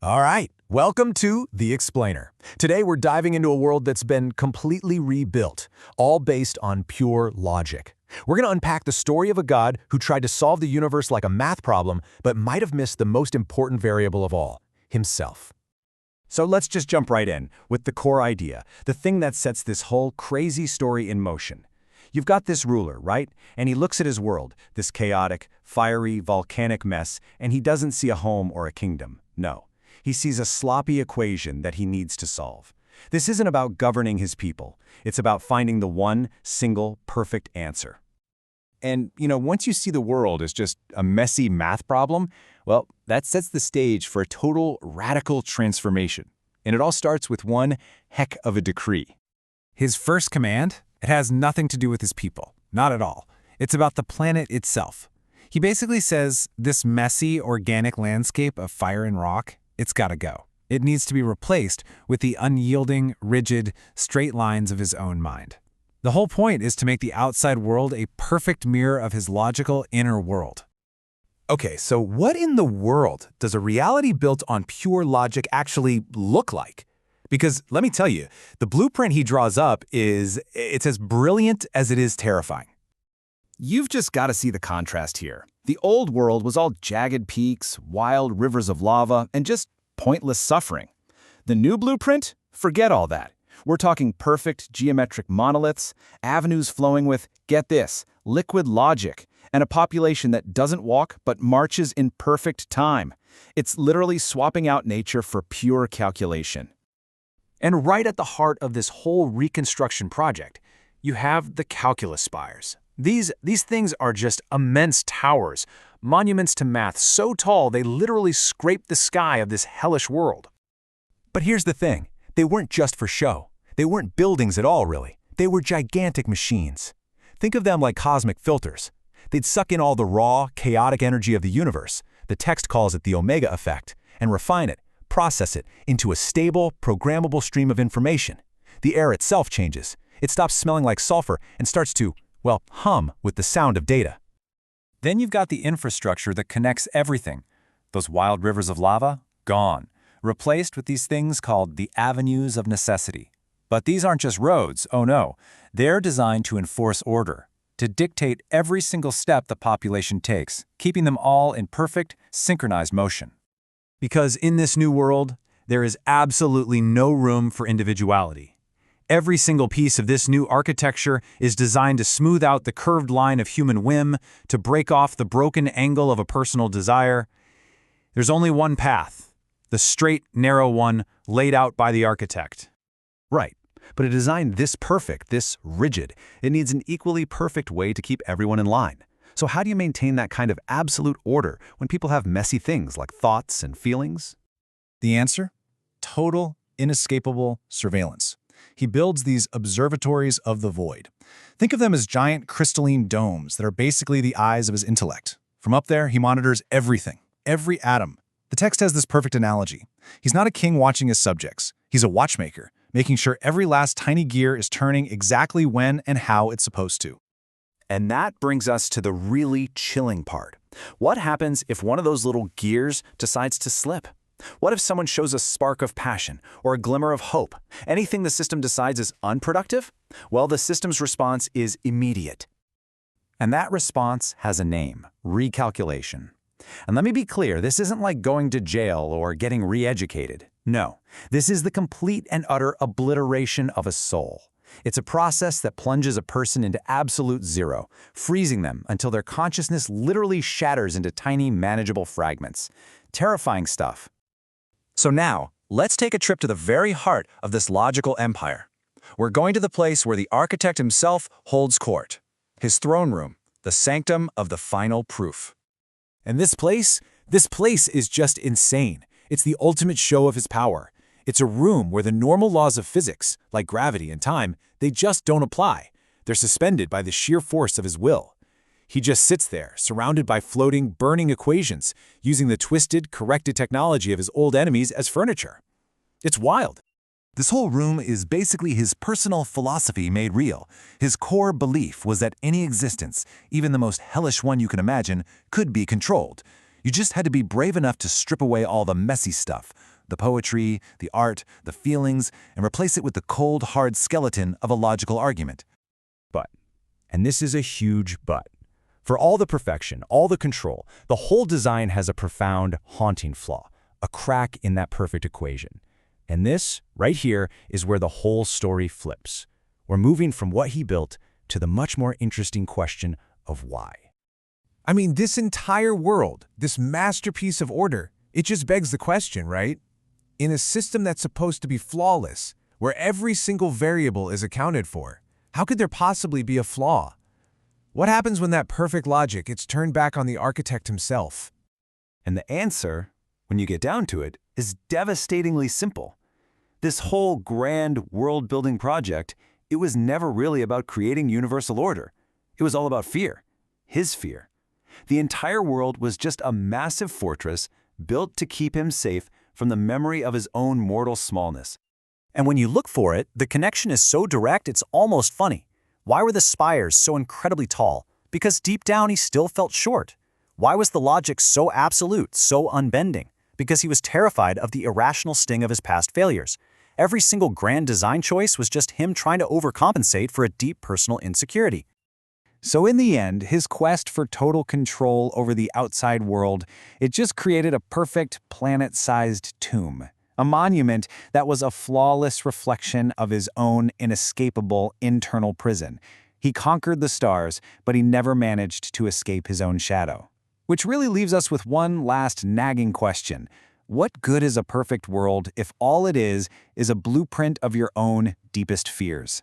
All right, welcome to The Explainer. Today we're diving into a world that's been completely rebuilt, all based on pure logic. We're going to unpack the story of a god who tried to solve the universe like a math problem, but might have missed the most important variable of all, himself. So let's just jump right in with the core idea, the thing that sets this whole crazy story in motion. You've got this ruler, right? And he looks at his world, this chaotic, fiery, volcanic mess, and he doesn't see a home or a kingdom. No. He sees a sloppy equation that he needs to solve. This isn't about governing his people. It's about finding the one, single, perfect answer. And, once you see the world as just a messy math problem, well, that sets the stage for a total radical transformation. And it all starts with one heck of a decree. His first command? It has nothing to do with his people. Not at all. It's about the planet itself. He basically says this messy, organic landscape of fire and rock, it's gotta go. It needs to be replaced with the unyielding, rigid, straight lines of his own mind. The whole point is to make the outside world a perfect mirror of his logical inner world. Okay, so what in the world does a reality built on pure logic actually look like? Because let me tell you, the blueprint he draws up it's as brilliant as it is terrifying. You've just got to see the contrast here. The old world was all jagged peaks, wild rivers of lava, and just pointless suffering. The new blueprint? Forget all that. We're talking perfect geometric monoliths, avenues flowing with, get this, liquid logic, and a population that doesn't walk but marches in perfect time. It's literally swapping out nature for pure calculation. And right at the heart of this whole reconstruction project, you have the calculus spires. These things are just immense towers, monuments to math so tall they literally scrape the sky of this hellish world. But here's the thing, they weren't just for show. They weren't buildings at all, really. They were gigantic machines. Think of them like cosmic filters. They'd suck in all the raw, chaotic energy of the universe, the text calls it the Omega effect, and refine it, process it into a stable, programmable stream of information. The air itself changes. It stops smelling like sulfur and starts to, well, hum with the sound of data. Then you've got the infrastructure that connects everything. Those wild rivers of lava? Gone. Replaced with these things called the avenues of necessity. But these aren't just roads, oh no. They're designed to enforce order, to dictate every single step the population takes, keeping them all in perfect, synchronized motion. Because in this new world, there is absolutely no room for individuality. Every single piece of this new architecture is designed to smooth out the curved line of human whim, to break off the broken angle of a personal desire. There's only one path, the straight, narrow one laid out by the architect. Right, but a design this perfect, this rigid, it needs an equally perfect way to keep everyone in line. So how do you maintain that kind of absolute order when people have messy things like thoughts and feelings? The answer? Total, inescapable surveillance. He builds these observatories of the void. Think of them as giant crystalline domes that are basically the eyes of his intellect. From up there, he monitors everything, every atom. The text has this perfect analogy. He's not a king watching his subjects. He's a watchmaker, making sure every last tiny gear is turning exactly when and how it's supposed to. And that brings us to the really chilling part. What happens if one of those little gears decides to slip? What if someone shows a spark of passion or a glimmer of hope? Anything the system decides is unproductive? Well, the system's response is immediate. And that response has a name: recalculation. And let me be clear, this isn't like going to jail or getting re-educated. No, this is the complete and utter obliteration of a soul. It's a process that plunges a person into absolute zero, freezing them until their consciousness literally shatters into tiny, manageable fragments. Terrifying stuff. So now, let's take a trip to the very heart of this logical empire. We're going to the place where the architect himself holds court. His throne room, the sanctum of the final proof. And this place is just insane. It's the ultimate show of his power. It's a room where the normal laws of physics, like gravity and time, they just don't apply. They're suspended by the sheer force of his will. He just sits there, surrounded by floating, burning equations, using the twisted, corrected technology of his old enemies as furniture. It's wild. This whole room is basically his personal philosophy made real. His core belief was that any existence, even the most hellish one you can imagine, could be controlled. You just had to be brave enough to strip away all the messy stuff, the poetry, the art, the feelings, and replace it with the cold, hard skeleton of a logical argument. But, and this is a huge but, for all the perfection, all the control, the whole design has a profound, haunting flaw, a crack in that perfect equation. And this, right here, is where the whole story flips. We're moving from what he built to the much more interesting question of why. I mean, this entire world, this masterpiece of order, it just begs the question, right? In a system that's supposed to be flawless, where every single variable is accounted for, how could there possibly be a flaw? What happens when that perfect logic gets turned back on the architect himself? And the answer, when you get down to it, is devastatingly simple. This whole grand world-building project, it was never really about creating universal order. It was all about fear, his fear. The entire world was just a massive fortress built to keep him safe from the memory of his own mortal smallness. And when you look for it, the connection is so direct it's almost funny. Why were the spires so incredibly tall? Because deep down he still felt short. Why was the logic so absolute, so unbending? Because he was terrified of the irrational sting of his past failures. Every single grand design choice was just him trying to overcompensate for a deep personal insecurity. So in the end, his quest for total control over the outside world, it just created a perfect planet-sized tomb. A monument that was a flawless reflection of his own inescapable internal prison. He conquered the stars, but he never managed to escape his own shadow. Which really leaves us with one last nagging question. What good is a perfect world if all it is a blueprint of your own deepest fears?